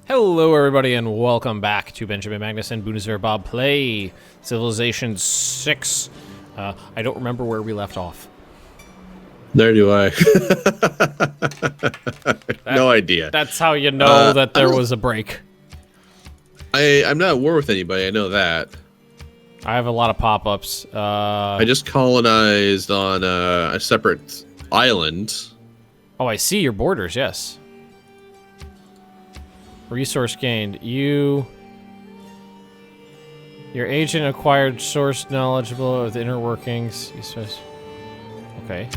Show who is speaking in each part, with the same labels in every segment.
Speaker 1: Hello everybody and welcome back to Benjamin Magnus and Bundeswehr Bob play Civilization 6. I don't remember where we left off.
Speaker 2: There do I. No idea.
Speaker 1: That's how you know that there was a break.
Speaker 2: I'm not at war with anybody, I know that.
Speaker 1: I have a lot of pop-ups.
Speaker 2: I just colonized on a separate island.
Speaker 1: Oh, I see your borders, yes. Resource gained. Your agent acquired source knowledgeable of the inner workings. Okay.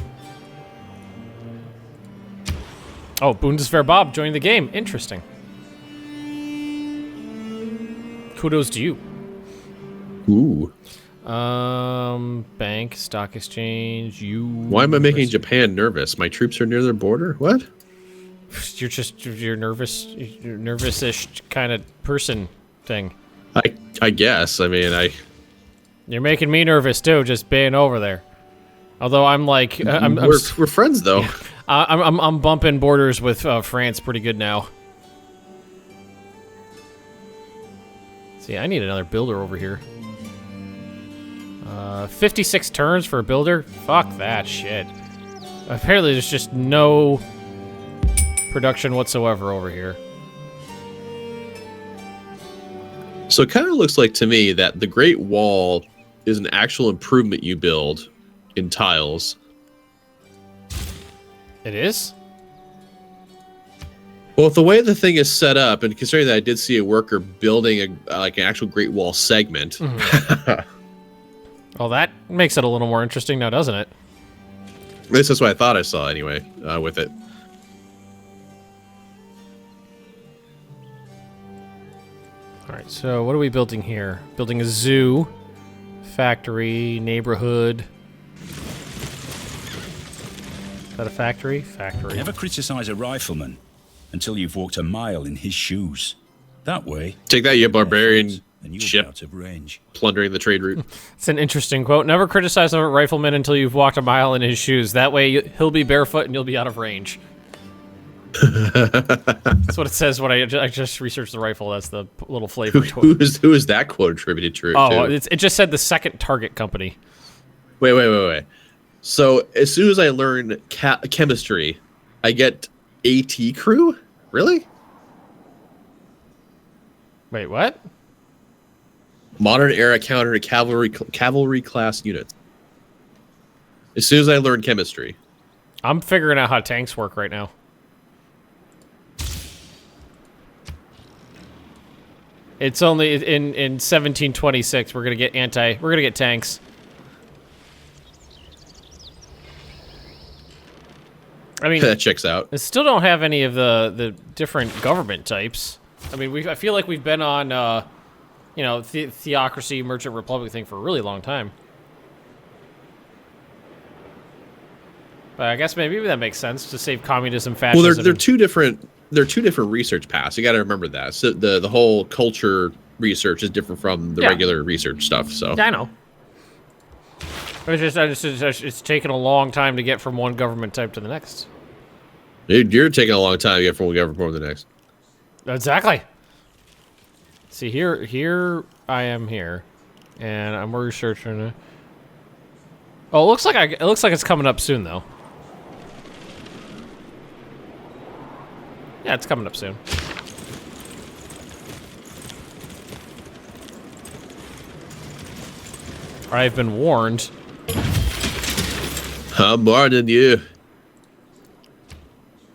Speaker 1: Oh, Bundeswehr Bob joined the game. Interesting. Kudos to you.
Speaker 2: Ooh.
Speaker 1: Bank, stock exchange,
Speaker 2: Why am I making Japan nervous? My troops are near their border? What?
Speaker 1: You're nervous-ish kind of person thing.
Speaker 2: I guess. I mean,
Speaker 1: You're making me nervous too, just being over there. Although I'm like,
Speaker 2: we're friends though.
Speaker 1: Yeah, I'm bumping borders with France pretty good now. See, I need another builder over here. 56 turns for a builder? Fuck that shit. Apparently there's just no production whatsoever over here.
Speaker 2: So it kind of looks like to me that the Great Wall is an actual improvement you build in tiles.
Speaker 1: It is?
Speaker 2: Well, the way the thing is set up, and considering that I did see a worker building like an actual Great Wall segment.
Speaker 1: Mm-hmm. Well, that makes it a little more interesting now, doesn't it?
Speaker 2: At least that's what I thought I saw anyway, with it.
Speaker 1: Alright, so what are we building here? Building a zoo, factory, neighborhood. Is that a factory? Factory.
Speaker 3: Never criticize a rifleman until you've walked a mile in his shoes. That way...
Speaker 2: Take that, you barbarian
Speaker 3: and you'll
Speaker 2: ship
Speaker 3: be out of range.
Speaker 2: plundering the trade route.
Speaker 1: It's an interesting quote. Never criticize a rifleman until you've walked a mile in his shoes. That way he'll be barefoot and you'll be out of range. That's what it says when I just researched the rifle. That's the little flavor to it.
Speaker 2: Who is that quote attributed to?
Speaker 1: Oh, it just said the second target company.
Speaker 2: Wait. So as soon as I learn chemistry, I get AT crew? Really?
Speaker 1: Wait, what?
Speaker 2: Modern era counter to cavalry class units. As soon as I learn chemistry.
Speaker 1: I'm figuring out how tanks work right now. It's only in 1726 we're gonna get tanks. I mean,
Speaker 2: that checks out.
Speaker 1: I still don't have any of the different government types. I mean, I feel like we've been on theocracy, merchant republic thing for a really long time. But I guess maybe that makes sense to save communism, fascism.
Speaker 2: Well, they're two different. They're two different research paths. You got to remember that. So the whole culture research is different from the regular research stuff. So
Speaker 1: I know. It's taken a long time to get from one government type to the next.
Speaker 2: You're taking a long time to get from one government to the next.
Speaker 1: Exactly. See, here I am here, and I'm researching. Oh, it looks like it's coming up soon, though. Yeah, it's coming up soon. I've been warned.
Speaker 2: I'm warning you.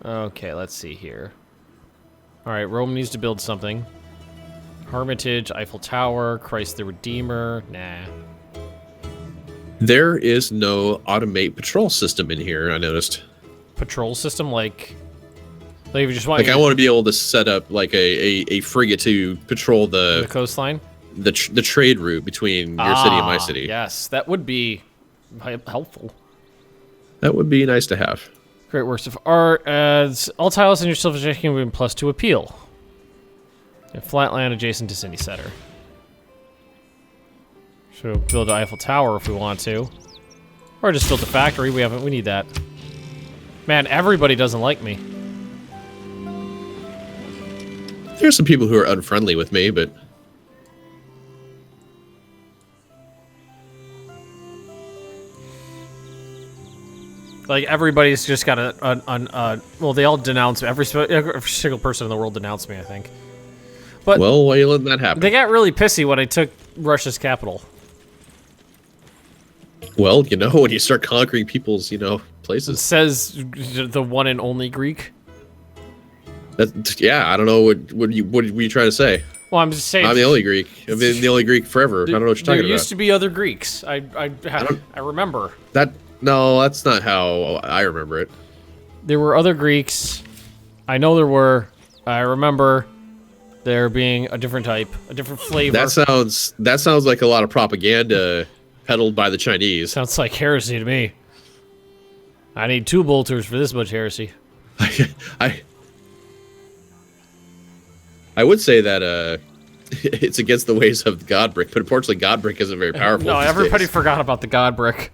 Speaker 1: Okay, let's see here. Alright, Rome needs to build something. Hermitage, Eiffel Tower, Christ the Redeemer. Nah.
Speaker 2: There is no automate patrol system in here, I noticed.
Speaker 1: Patrol system, like you just want...
Speaker 2: Like, I want to be able to set up, like, a frigate to patrol the
Speaker 1: coastline?
Speaker 2: The trade route between your city and my city.
Speaker 1: Yes, that would be helpful.
Speaker 2: That would be nice to have.
Speaker 1: Great works of art. Adds all tiles in your civilization can win +2 appeal. A flat land adjacent to city center. So build an Eiffel Tower if we want to. Or just build a factory. We need that. Man, everybody doesn't like me.
Speaker 2: There's some people who are unfriendly with me, but
Speaker 1: Like, everybody's just got well, they all denounce me. Every single person in the world denounced me, I think. But
Speaker 2: well, why are you letting that happen?
Speaker 1: they got really pissy when I took Russia's capital.
Speaker 2: Well, you know, when you start conquering people's,
Speaker 1: It
Speaker 2: places.
Speaker 1: says the one and only Greek.
Speaker 2: Yeah, I don't know what were you trying to say?
Speaker 1: Well, I'm just saying.
Speaker 2: I'm the only Greek. I've been the only Greek forever. I don't know what you're talking
Speaker 1: There used
Speaker 2: about.
Speaker 1: to be other Greeks. I remember.
Speaker 2: No, that's not how I remember it.
Speaker 1: There were other Greeks. I know there were. I remember there being a different type, a different flavor.
Speaker 2: That sounds like a lot of propaganda peddled by the Chinese.
Speaker 1: Sounds like heresy to me. I need 2 bolters for this much heresy.
Speaker 2: I would say that it's against the ways of Godbrick, but unfortunately Godbrick isn't very powerful.
Speaker 1: No,
Speaker 2: these
Speaker 1: everybody
Speaker 2: days.
Speaker 1: forgot about the God brick.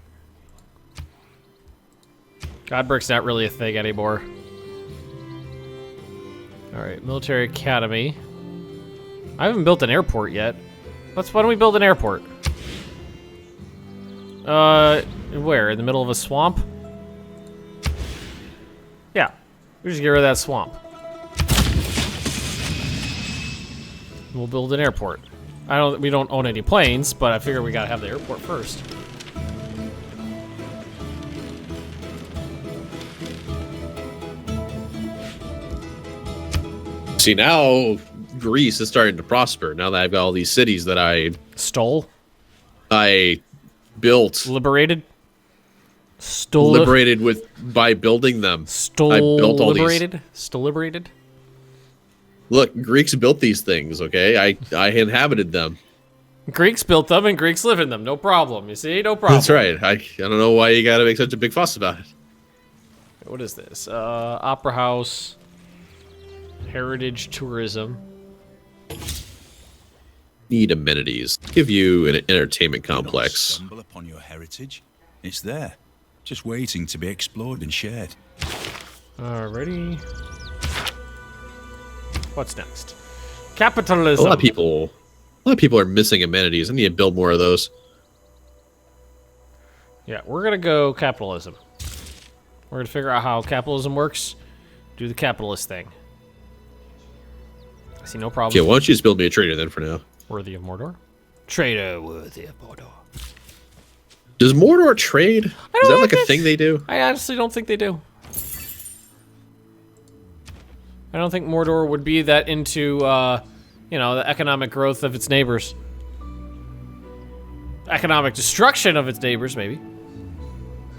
Speaker 1: God brick's not really a thing anymore. Alright, military academy. I haven't built an airport yet. Why don't we build an airport? Where? In the middle of a swamp? Yeah. We just get rid of that swamp. We'll build an airport. We don't own any planes, but I figure we gotta have the airport first.
Speaker 2: See, now Greece is starting to prosper. Now that I've got all these cities that I built,
Speaker 1: Liberated?
Speaker 2: liberated by building them. I built all
Speaker 1: liberated? Still liberated?
Speaker 2: Look, Greeks built these things, okay? I inhabited them.
Speaker 1: Greeks built them and Greeks live in them. No problem. You see? No problem.
Speaker 2: That's right. I don't know why you gotta make such a big fuss about it.
Speaker 1: What is this? Opera house. Heritage tourism.
Speaker 2: Need amenities. Give you an entertainment
Speaker 3: Do not
Speaker 2: complex.
Speaker 3: stumble upon your heritage. It's there, just waiting to be explored and shared.
Speaker 1: Alrighty. What's next?
Speaker 2: A
Speaker 1: Capitalism.
Speaker 2: lot of people are missing amenities. I need to build more of those.
Speaker 1: Yeah, we're gonna go capitalism. We're gonna figure out how capitalism works. Do the capitalist thing. I see no problem.
Speaker 2: Okay, why don't you just build me a trader then for now?
Speaker 1: Worthy of Mordor. Trader worthy of Mordor.
Speaker 2: Does Mordor trade? Is that like a
Speaker 1: think-
Speaker 2: thing they do?
Speaker 1: I honestly don't think they do. I don't think Mordor would be that into, the economic growth of its neighbors. Economic destruction of its neighbors, maybe.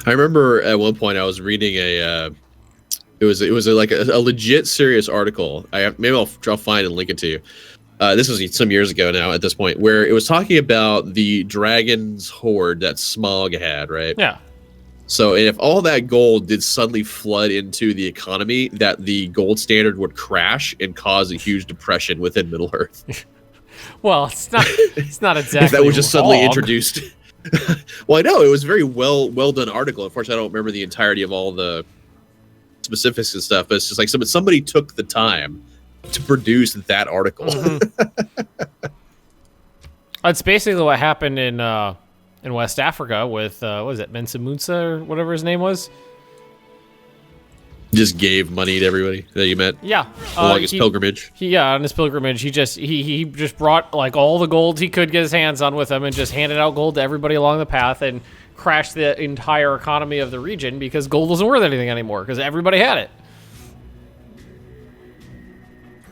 Speaker 2: I remember at one point I was reading it was like a legit serious article. Maybe I'll find and link it to you. This was some years ago now at this point, where it was talking about the dragon's horde that Smaug had, right?
Speaker 1: Yeah.
Speaker 2: So if all that gold did suddenly flood into the economy, that the gold standard would crash and cause a huge depression within Middle Earth.
Speaker 1: Well, it's not exactly
Speaker 2: If that was just suddenly
Speaker 1: wrong.
Speaker 2: introduced. Well, I know it was a very well done article. Unfortunately, I don't remember the entirety of all the specifics and stuff. But it's just like somebody took the time to produce that article.
Speaker 1: That's basically what happened in West Africa with what was it, Mensa Musa or whatever his name was.
Speaker 2: Just gave money to everybody that you met
Speaker 1: Yeah,
Speaker 2: along his pilgrimage.
Speaker 1: On his pilgrimage, he just brought like all the gold he could get his hands on with him and just handed out gold to everybody along the path and crashed the entire economy of the region because gold wasn't worth anything anymore because everybody had it.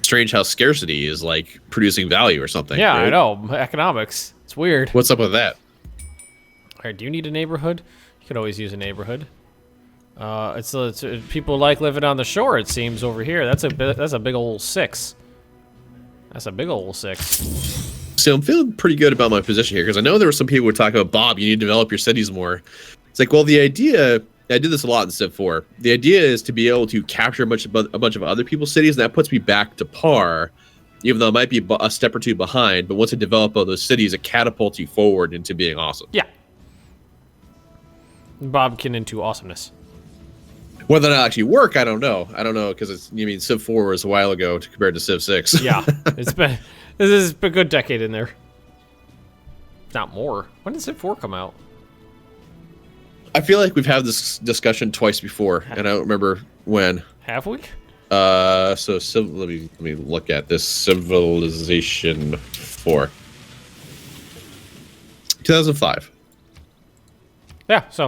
Speaker 2: Strange how scarcity is like producing value or something.
Speaker 1: Yeah,
Speaker 2: right?
Speaker 1: I know. Economics. It's weird.
Speaker 2: What's up with that?
Speaker 1: All right, do you need a neighborhood? You could always use a neighborhood. It's people like living on the shore. It seems over here. That's a big old 6. That's a big old 6.
Speaker 2: So I'm feeling pretty good about my position here because I know there were some people who were talking about, Bob, you need to develop your cities more. It's like, well, the idea, I did this a lot in Civ 4. The idea is to be able to capture a bunch of other people's cities, and that puts me back to par, even though it might be a step or two behind. But once I develop all those cities, it catapults you forward into being awesome.
Speaker 1: Yeah. Bobkin into awesomeness.
Speaker 2: Whether that'll actually work, I don't know. I don't know because you mean Civ 4 was a while ago compared to Civ 6.
Speaker 1: Yeah, this is a good decade in there. Not more. When did Civ 4 come out?
Speaker 2: I feel like we've had this discussion twice before, and I don't remember when.
Speaker 1: Have we?
Speaker 2: So let me look at this. Civilization 4. 2005.
Speaker 1: Yeah, it's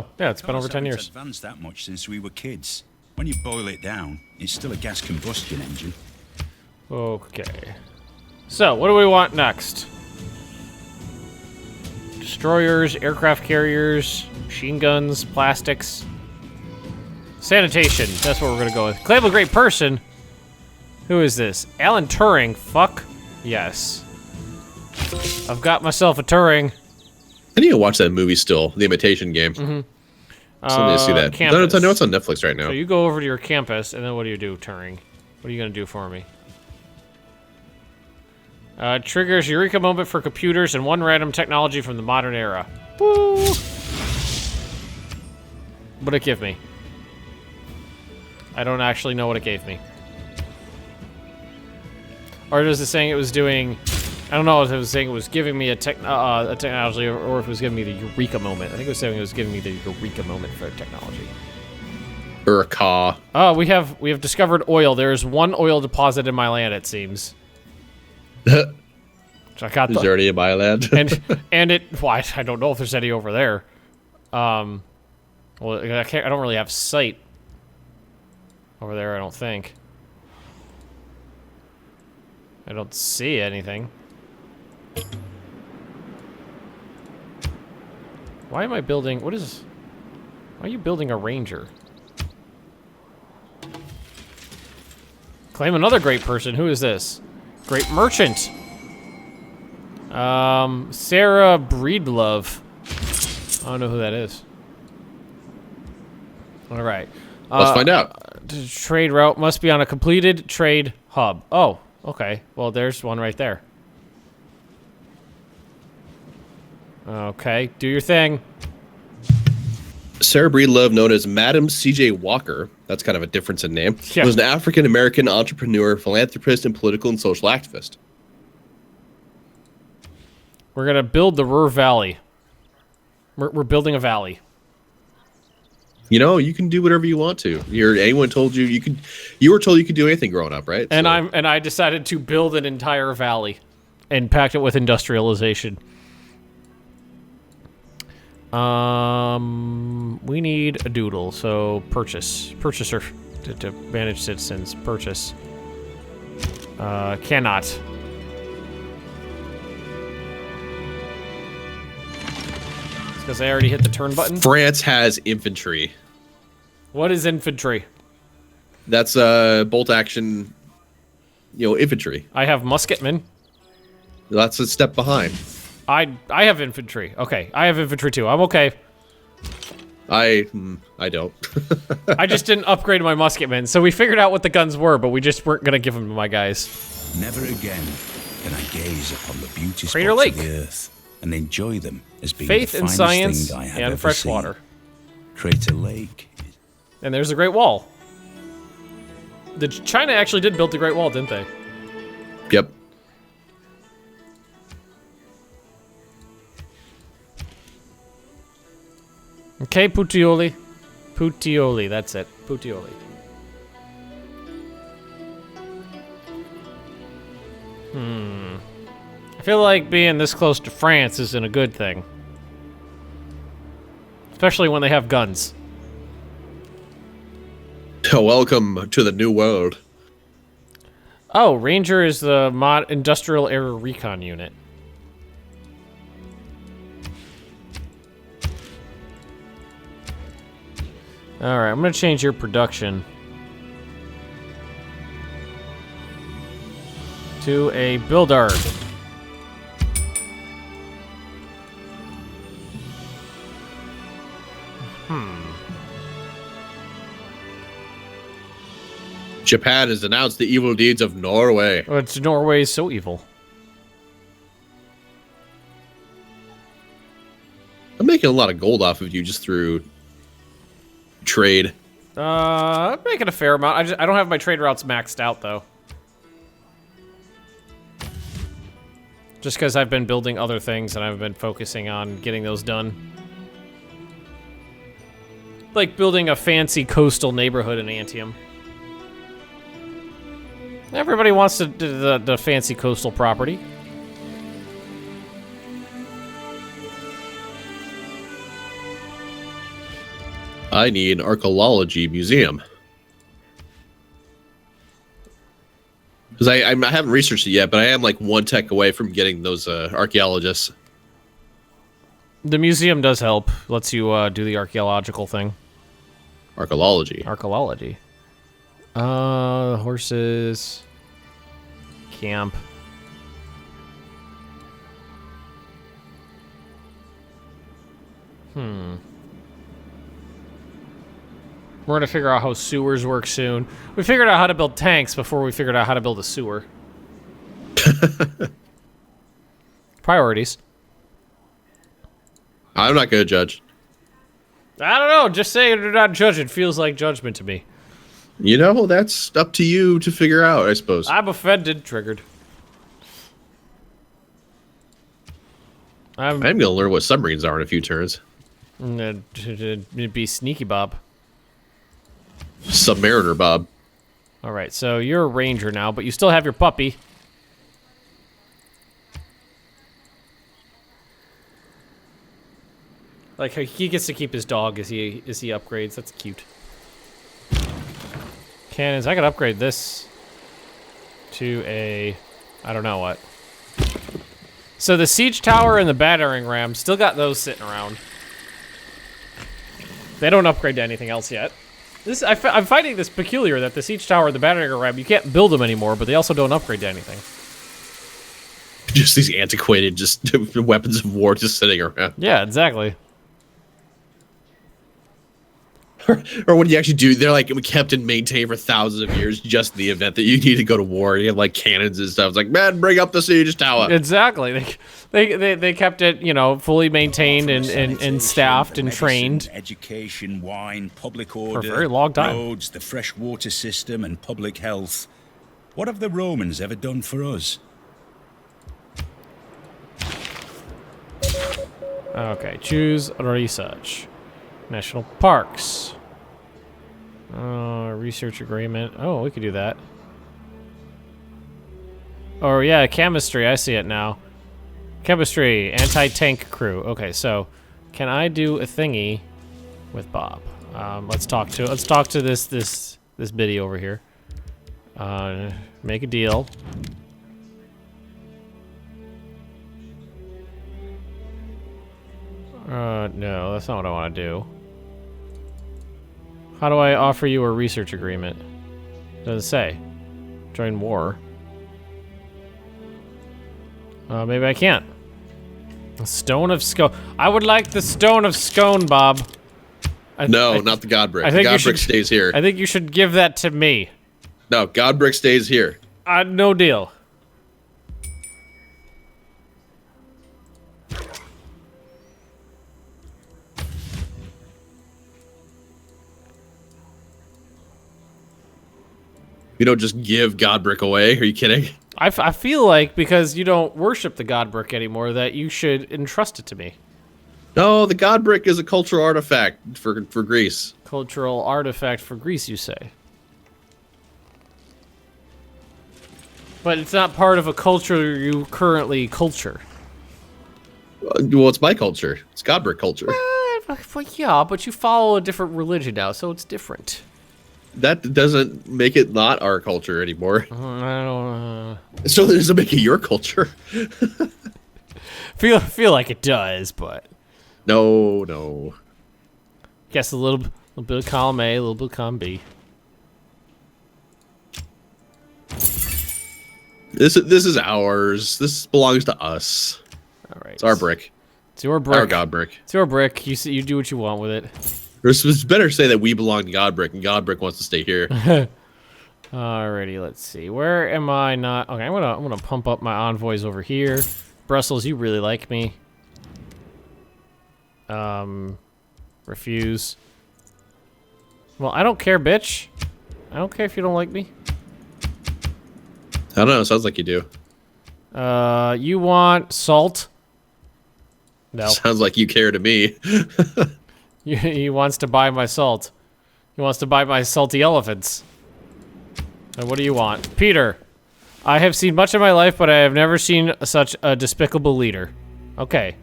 Speaker 1: been over
Speaker 3: Cars
Speaker 1: 10
Speaker 3: haven't
Speaker 1: years.
Speaker 3: advanced that much since we were kids. When you boil it down, it's still a gas combustion engine.
Speaker 1: Okay. So, what do we want next? Destroyers, aircraft carriers, machine guns, plastics. Sanitation, that's what we're gonna go with. Claim a great person. Who is this? Alan Turing. Fuck yes. I've got myself a Turing.
Speaker 2: I need to watch that movie still, The Imitation Game.
Speaker 1: Mm-hmm.
Speaker 2: So I need to see that.
Speaker 1: Campus.
Speaker 2: I know it's on Netflix right now.
Speaker 1: So you go over to your campus, and then what do you do, Turing? What are you gonna do for me? Triggers Eureka moment for computers and one random technology from the modern era. Woo! What'd it give me? I don't actually know what it gave me. Or was it saying it was doing... I don't know if it was saying it was giving me a technology or if it was giving me the Eureka moment. I think it was saying it was giving me the Eureka moment for technology.
Speaker 2: Eureka.
Speaker 1: Oh, we have discovered oil. There's one oil deposit in my land, it seems. So I got
Speaker 2: Is there already a Bioland?
Speaker 1: and it. Well, I don't know if there's any over there. Well, I don't really have sight over there. I don't think. I don't see anything. Why am I building? What is? Why are you building a ranger? Claim another great person. Who is this? Great merchant. Sarah Breedlove. I don't know who that is. All right.
Speaker 2: Let's find out.
Speaker 1: Trade route must be on a completed trade hub. Oh, okay. Well, there's one right there. Okay, do your thing.
Speaker 2: Sarah Breedlove, known as Madam C.J. Walker, that's kind of a difference in name,
Speaker 1: Yeah.
Speaker 2: was an African-American entrepreneur, philanthropist, and political and social activist.
Speaker 1: We're gonna build the Ruhr Valley. We're building a valley.
Speaker 2: You know, you can do whatever you want to. Anyone told you you could? You were told you could do anything growing up, right?
Speaker 1: And
Speaker 2: So-
Speaker 1: I decided to build an entire valley and packed it with industrialization. We need a doodle, so purchaser to manage citizens, purchase. Cannot. It's because I already hit the turn button.
Speaker 2: France has infantry.
Speaker 1: What is infantry?
Speaker 2: That's bolt action, infantry.
Speaker 1: I have musketmen.
Speaker 2: That's a step behind.
Speaker 1: I have infantry. Okay, I have infantry too. I'm okay.
Speaker 2: I don't.
Speaker 1: I just didn't upgrade my musketmen, so we figured out what the guns were, but we just weren't gonna give them to my guys.
Speaker 3: Never again can I gaze upon the beauty
Speaker 1: Crater
Speaker 3: spots
Speaker 1: Lake.
Speaker 3: of the earth and enjoy them as being
Speaker 1: Faith
Speaker 3: the
Speaker 1: in
Speaker 3: finest
Speaker 1: science
Speaker 3: thing I have
Speaker 1: and
Speaker 3: ever
Speaker 1: fresh
Speaker 3: seen.
Speaker 1: water.
Speaker 3: Crater Lake.
Speaker 1: And there's the Great Wall. China actually did build the Great Wall, didn't they?
Speaker 2: Yep.
Speaker 1: Okay, Puteoli. Puteoli, that's it. Puteoli. I feel like being this close to France isn't a good thing. Especially when they have guns.
Speaker 2: Welcome to the new world.
Speaker 1: Oh, Ranger is the industrial air recon unit. Alright, I'm gonna change your production to a builder.
Speaker 2: Japan has denounced the evil deeds of Norway.
Speaker 1: Oh, Norway is so evil.
Speaker 2: I'm making a lot of gold off of you just through trade.
Speaker 1: I'm making a fair amount. I don't have my trade routes maxed out, though. Just because I've been building other things and I've been focusing on getting those done. Like building a fancy coastal neighborhood in Antium. Everybody wants to do the fancy coastal property.
Speaker 2: I need an archaeology museum. Because I haven't researched it yet, but I am like one tech away from getting those archaeologists.
Speaker 1: The museum does help. Lets you do the archaeological thing.
Speaker 2: Archaeology.
Speaker 1: Archaeology. Horses. Camp. We're gonna figure out how sewers work soon. We figured out how to build tanks before we figured out how to build a sewer. Priorities.
Speaker 2: I'm not gonna judge.
Speaker 1: I don't know. Just say you're not judge. It feels like judgment to me.
Speaker 2: You know, that's up to you to figure out, I suppose.
Speaker 1: I'm offended. Triggered.
Speaker 2: I'm gonna learn what submarines are in a few turns.
Speaker 1: It'd be Sneaky Bob.
Speaker 2: Submariner Bob.
Speaker 1: All right, so you're a ranger now, but you still have your puppy. Like he gets to keep his dog as he upgrades. That's cute. Cannons. I could upgrade this to a, I don't know what. So the siege tower and the battering ram still got those sitting around. They don't upgrade to anything else yet. I'm finding this peculiar that the siege tower and the battering ram, you can't build them anymore, but they also don't upgrade to anything.
Speaker 2: Just these antiquated, just weapons of war just sitting around.
Speaker 1: Yeah, exactly.
Speaker 2: Or when you actually do, they're like kept and maintained for thousands of years, just in the event that you need to go to war. You have like cannons and stuff. It's like, man, bring up the siege tower.
Speaker 1: Exactly. They kept it, you know, fully maintained and staffed and trained.
Speaker 3: Education, wine, public order,
Speaker 1: for a very long time.
Speaker 3: Roads, the fresh water system, and public health. What have the Romans ever done for us?
Speaker 1: Okay, choose research. National parks. Research agreement. Oh, we could do that. Oh, yeah, chemistry. I see it now. Chemistry, anti-tank crew. Okay, so can I do a thingy with Bob? Let's talk to this biddy over here. Make a deal. No, that's not what I want to do. How do I offer you a research agreement? Doesn't say. Join war. Maybe I can't. The Stone of Scone. I would like the Stone of Scone, Bob.
Speaker 2: No, not the God Brick. The God Brick stays here.
Speaker 1: I think you should give that to me.
Speaker 2: No, God Brick stays here.
Speaker 1: No deal.
Speaker 2: You don't just give God Brick away. Are you kidding?
Speaker 1: I feel like because you don't worship the God Brick anymore that you should entrust it to me.
Speaker 2: No, the God Brick is a cultural artifact for Greece.
Speaker 1: Cultural artifact for Greece, you say? But it's not part of a culture you currently culture.
Speaker 2: Well, it's my culture. It's God Brick culture.
Speaker 1: Well, yeah, but you follow a different religion now, so it's different.
Speaker 2: That doesn't make it not our culture anymore.
Speaker 1: I don't.
Speaker 2: So that doesn't make it your culture.
Speaker 1: Feel like it does, but
Speaker 2: no.
Speaker 1: Guess a little bit of column A, a little bit of column B.
Speaker 2: This is ours. This belongs to us.
Speaker 1: All right,
Speaker 2: it's our brick.
Speaker 1: It's your brick.
Speaker 2: Our God Brick.
Speaker 1: It's your brick. You do what you want with it.
Speaker 2: It's better to say that we belong to God Brick, and God Brick wants to stay here.
Speaker 1: Alrighty, let's see. Where am I not? Okay, I'm gonna pump up my envoys over here. Brussels, you really like me. Refuse. Well, I don't care, bitch. I don't care if you don't like me.
Speaker 2: I don't know. Sounds like you do.
Speaker 1: You want salt? No.
Speaker 2: Sounds like you care to me.
Speaker 1: He wants to buy my salt. He wants to buy my salty elephants. And what do you want? Peter, I have seen much of my life, but I have never seen such a despicable leader. Okay.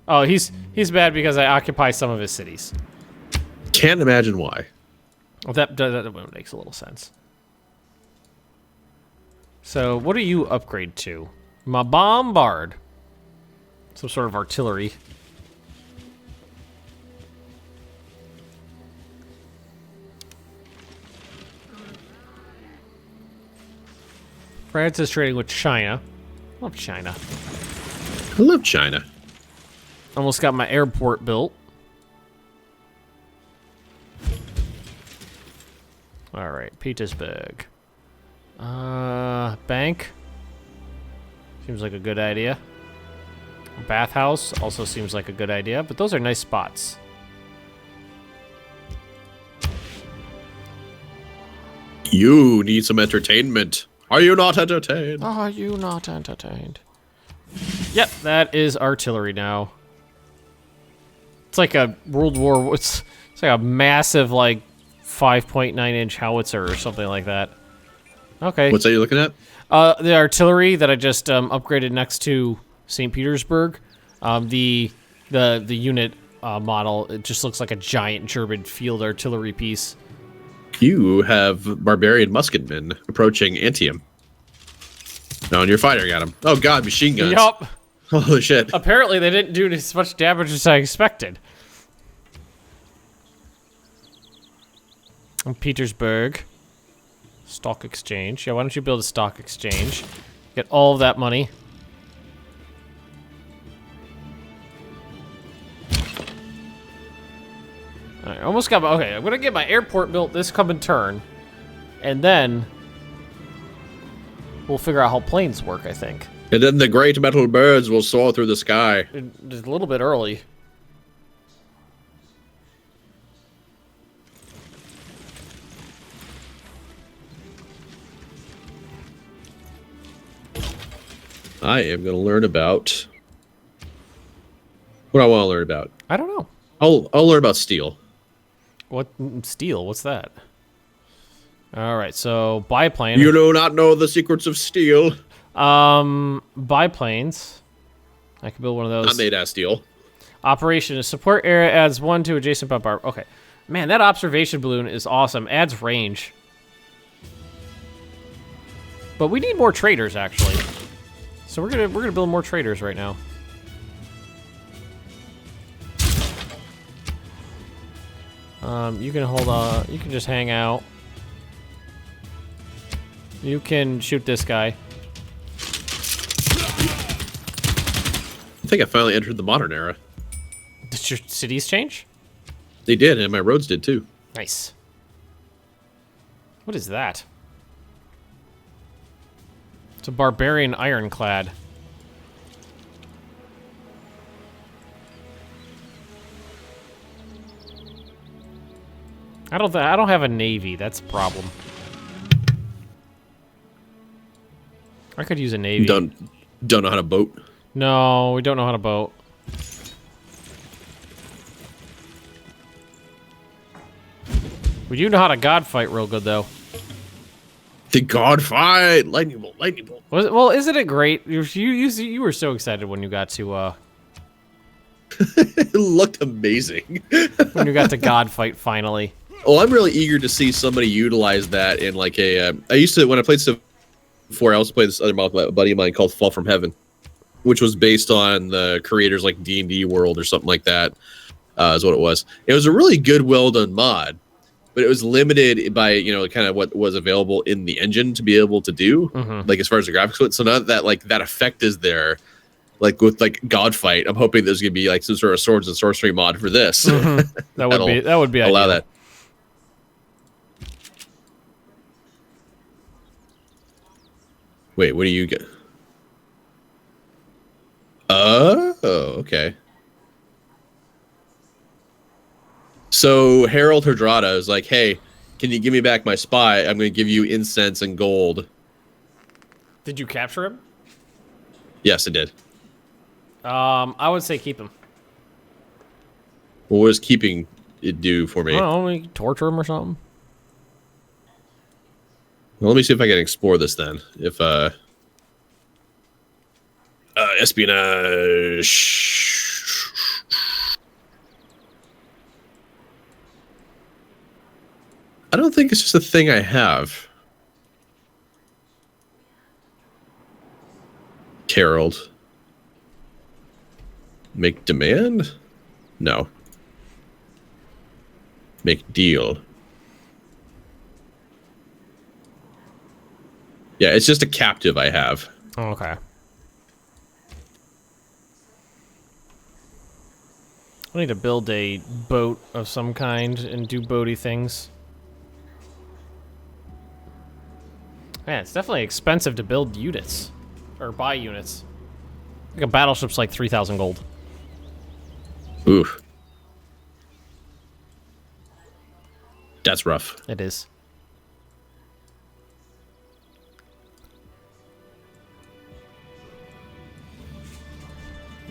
Speaker 1: Oh, he's bad because I occupy some of his cities.
Speaker 2: Can't imagine why.
Speaker 1: Well, that makes a little sense. So, what do you upgrade to? My bombard. Some sort of artillery. France is trading with China. Love China.
Speaker 2: I love China.
Speaker 1: Almost got my airport built. Alright, Petersburg. Bank. Seems like a good idea. Bathhouse also seems like a good idea, but those are nice spots.
Speaker 2: You need some entertainment. Are you not entertained?
Speaker 1: Are you not entertained? Yep, that is artillery now. It's like a World War... It's like a massive, like, 5.9-inch howitzer or something like that. Okay.
Speaker 2: What's that you're looking at?
Speaker 1: The artillery that I just upgraded next to St. Petersburg. The unit model, it just looks like a giant German field artillery piece.
Speaker 2: You have barbarian musketmen approaching Antium. No, and your fighter got him. Oh god, machine guns.
Speaker 1: Yup.
Speaker 2: Holy shit.
Speaker 1: Apparently they didn't do as much damage as I expected. Petersburg. Stock exchange. Yeah, why don't you build a stock exchange? Get all of that money. Alright, almost got my... Okay, I'm gonna get my airport built this coming turn. And then... we'll figure out how planes work, I think.
Speaker 2: And then the great metal birds will soar through the sky.
Speaker 1: It's a little bit early.
Speaker 2: I am going to learn about... what do I want to learn about?
Speaker 1: I don't know.
Speaker 2: I'll learn about steel.
Speaker 1: What? Steel? What's that? Alright, so biplane.
Speaker 2: You do not know the secrets of steel.
Speaker 1: Biplanes. I can build one of those.
Speaker 2: Not made out of steel.
Speaker 1: Operation is support area adds 1 to adjacent bombard. Okay. Man, that observation balloon is awesome. Adds range. But we need more traders, actually. So we're gonna build more traders right now. You can hold on. You can just hang out. You can shoot this guy.
Speaker 2: I think I finally entered the modern era.
Speaker 1: Did your cities change?
Speaker 2: They did, and my roads did too.
Speaker 1: Nice. What is that? It's a barbarian ironclad. I don't have a navy. That's a problem. I could use a navy.
Speaker 2: Don't know how to boat.
Speaker 1: No, we don't know how to boat. We do know how to god fight real good, though.
Speaker 2: The god fight! Lightning bolt, lightning bolt.
Speaker 1: Well, isn't it great? You were so excited when you got to
Speaker 2: It looked amazing.
Speaker 1: when you got to god fight finally.
Speaker 2: Well, I'm really eager to see somebody utilize that in like a. I used to, when I played Civ 4, I also played this other mod with a buddy of mine called Fall from Heaven, which was based on the creators like D&D World or something like that. Is what it was. It was a really good, well done mod, but it was limited by kind of what was available in the engine to be able to do, like as far as the graphics went. So now that like that effect is there, like with like God Fight, I'm hoping there's gonna be like some sort of swords and sorcery mod for this.
Speaker 1: That would be
Speaker 2: allow
Speaker 1: ideal.
Speaker 2: that. Wait, what do you get? Oh, okay. So Harold Hardrada is like, hey, can you give me back my spy? I'm going to give you incense and gold.
Speaker 1: Did you capture him?
Speaker 2: Yes, I did.
Speaker 1: I would say keep him.
Speaker 2: What was keeping it do for me?
Speaker 1: I don't know, maybe torture him or something.
Speaker 2: Well, let me see if I can explore this then. If espionage. I don't think it's just a thing I have. Harold. Make demand? No. Make deal. Yeah, it's just a captive I have.
Speaker 1: Oh, okay. I need to build a boat of some kind and do boaty things. Man, it's definitely expensive to build units. Or buy units. Like a battleship's like 3,000 gold.
Speaker 2: Oof. That's rough.
Speaker 1: It is.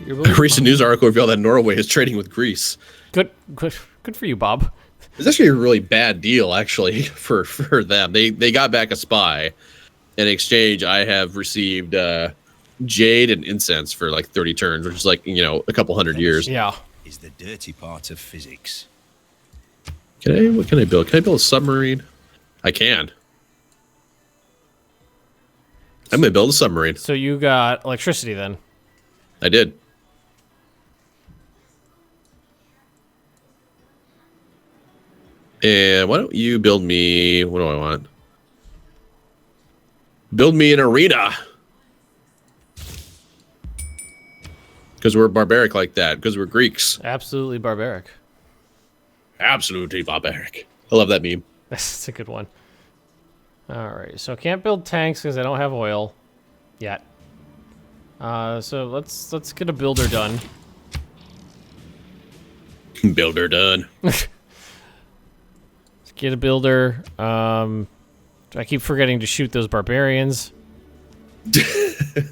Speaker 2: A recent news article revealed that Norway is trading with Greece.
Speaker 1: Good for you, Bob.
Speaker 2: It's actually a really bad deal, actually, for them. They got back a spy. In exchange, I have received jade and incense for like 30 turns, which is like, a couple hundred years.
Speaker 1: Yeah.
Speaker 3: Is the dirty part of physics.
Speaker 2: What can I build? Can I build a submarine? I can. I'm going to build a submarine.
Speaker 1: So you got electricity then?
Speaker 2: I did. And why don't you build me... What do I want? Build me an arena. Because we're barbaric like that. Because we're Greeks.
Speaker 1: Absolutely barbaric.
Speaker 2: Absolutely barbaric. I love that meme.
Speaker 1: That's a good one. Alright, so I can't build tanks because I don't have oil. Yet. So let's get a builder done.
Speaker 2: Builder done.
Speaker 1: Let's get a builder. I keep forgetting to shoot those barbarians.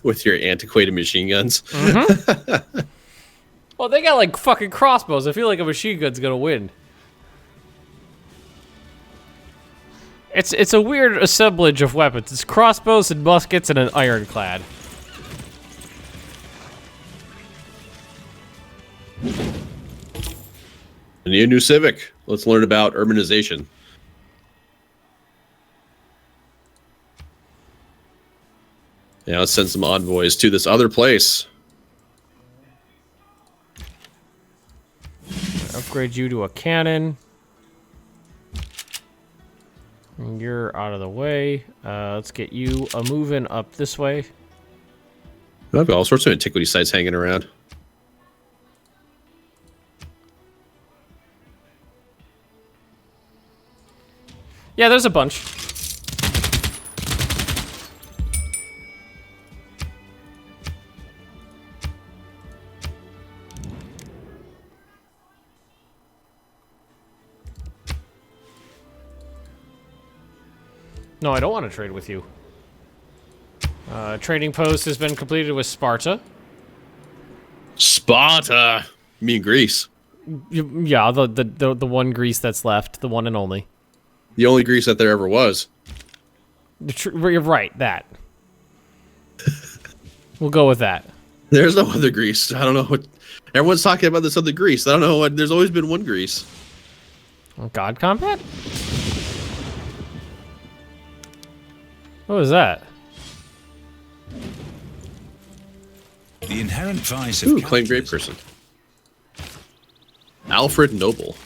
Speaker 2: With your antiquated machine guns.
Speaker 1: Mm-hmm. Well, they got like fucking crossbows. I feel like a machine gun's gonna win. It's a weird assemblage of weapons. It's crossbows and muskets and an ironclad.
Speaker 2: I need a new Civic. Let's learn about urbanization. Yeah, let's send some envoys to this other place.
Speaker 1: Upgrade you to a cannon. And you're out of the way. Let's get you a moving up this way.
Speaker 2: I've got all sorts of antiquity sites hanging around.
Speaker 1: Yeah, there's a bunch. No, I don't want to trade with you. Trading post has been completed with Sparta.
Speaker 2: Sparta! Me and Greece.
Speaker 1: Yeah, the one Greece that's left, the one and only.
Speaker 2: The only Greece that there ever was.
Speaker 1: You're right, that. We'll go with that.
Speaker 2: There's no other Greece. I don't know what... Everyone's talking about this other Greece. I don't know what... There's always been one Greece.
Speaker 1: God combat? What was that?
Speaker 3: The inherent vice of
Speaker 2: Ooh, claim great
Speaker 3: capitalism.
Speaker 2: person. Alfred Noble.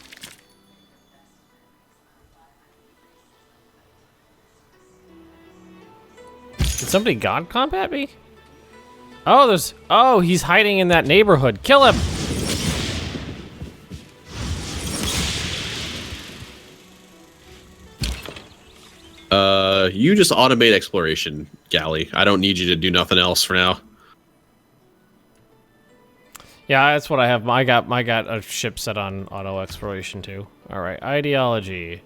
Speaker 1: Did somebody God combat me? Oh, there's... Oh, he's hiding in that neighborhood. Kill him!
Speaker 2: You just automate exploration, Galley. I don't need you to do nothing else for now.
Speaker 1: Yeah, that's what I have. I got a ship set on auto exploration too. All right, ideology.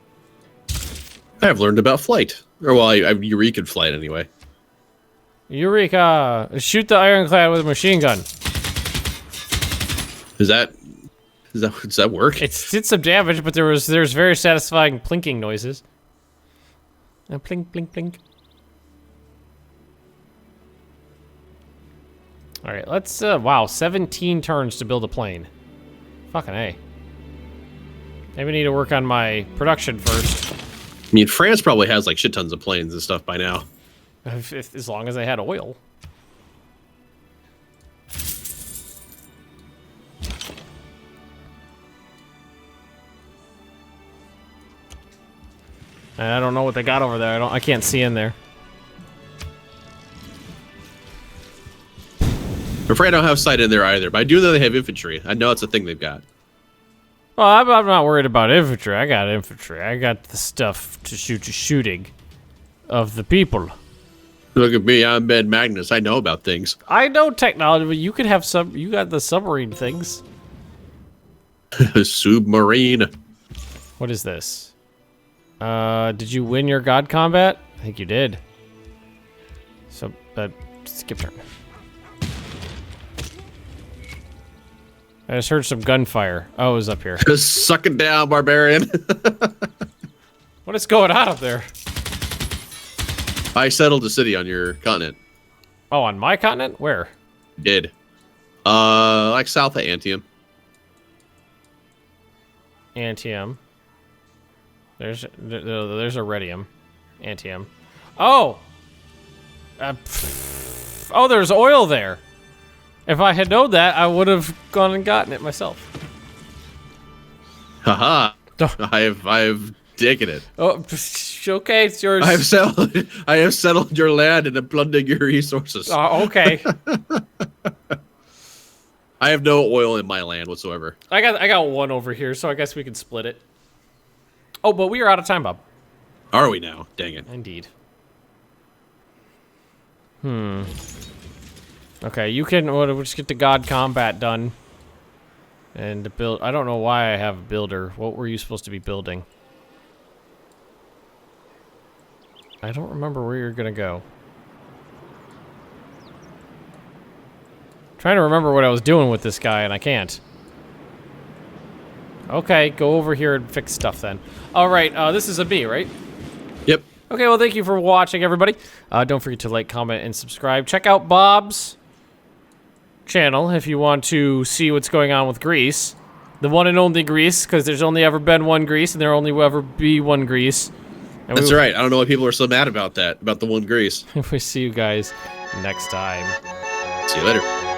Speaker 2: I have learned about flight. Or, well, I've Eureka flight anyway.
Speaker 1: Eureka! Shoot the ironclad with a machine gun.
Speaker 2: Does that work?
Speaker 1: It did some damage, but there's very satisfying plinking noises. Plink, plink, plink. All right, let's. Wow, 17 turns to build a plane. Fucking A. Maybe I need to work on my production first.
Speaker 2: I mean, France probably has like shit tons of planes and stuff by now.
Speaker 1: As long as they had oil. And I don't know what they got over there. I can't see in there.
Speaker 2: I'm afraid I don't have sight in there either, but I do know they have infantry. I know it's a thing they've got.
Speaker 1: Well, I'm not worried about infantry. I got infantry. I got the stuff to shoot the shooting of the people.
Speaker 2: Look at me, I'm Ben Magnus. I know about things.
Speaker 1: I know technology, but you could have you got the submarine things.
Speaker 2: Submarine.
Speaker 1: What is this? Did you win your god combat? I think you did. So, skip turn. I just heard some gunfire. Oh, it was up here.
Speaker 2: Just suck it down, barbarian.
Speaker 1: What is going on up there?
Speaker 2: I settled a city on your continent.
Speaker 1: Oh, on my continent? Where?
Speaker 2: Did. Like south of Antium.
Speaker 1: Antium. There's iridium. Antium. Oh! Oh, there's oil there. If I had known that, I would have gone and gotten it myself.
Speaker 2: Haha. I have taken it.
Speaker 1: Oh, okay, it's yours.
Speaker 2: I have settled your land and am plundering your resources.
Speaker 1: Oh, okay.
Speaker 2: I have no oil in my land whatsoever.
Speaker 1: I got one over here, so I guess we can split it. Oh, but we are out of time, Bob.
Speaker 2: Are we now? Dang it.
Speaker 1: Indeed. Okay, you can. We'll just get the god combat done. And the build. I don't know why I have a builder. What were you supposed to be building? I don't remember where you're gonna go. Trying to remember what I was doing with this guy, and I can't. Okay, go over here and fix stuff then. All right, this is a B, right?
Speaker 2: Yep.
Speaker 1: Okay, well, thank you for watching, everybody. Don't forget to like, comment, and subscribe. Check out Bob's channel if you want to see what's going on with Greece. The one and only Greece, because there's only ever been one Greece, and there will only ever be one Greece. And
Speaker 2: That's right. I don't know why people are so mad about that, about the one Greece.
Speaker 1: We see you guys next time.
Speaker 2: See you later.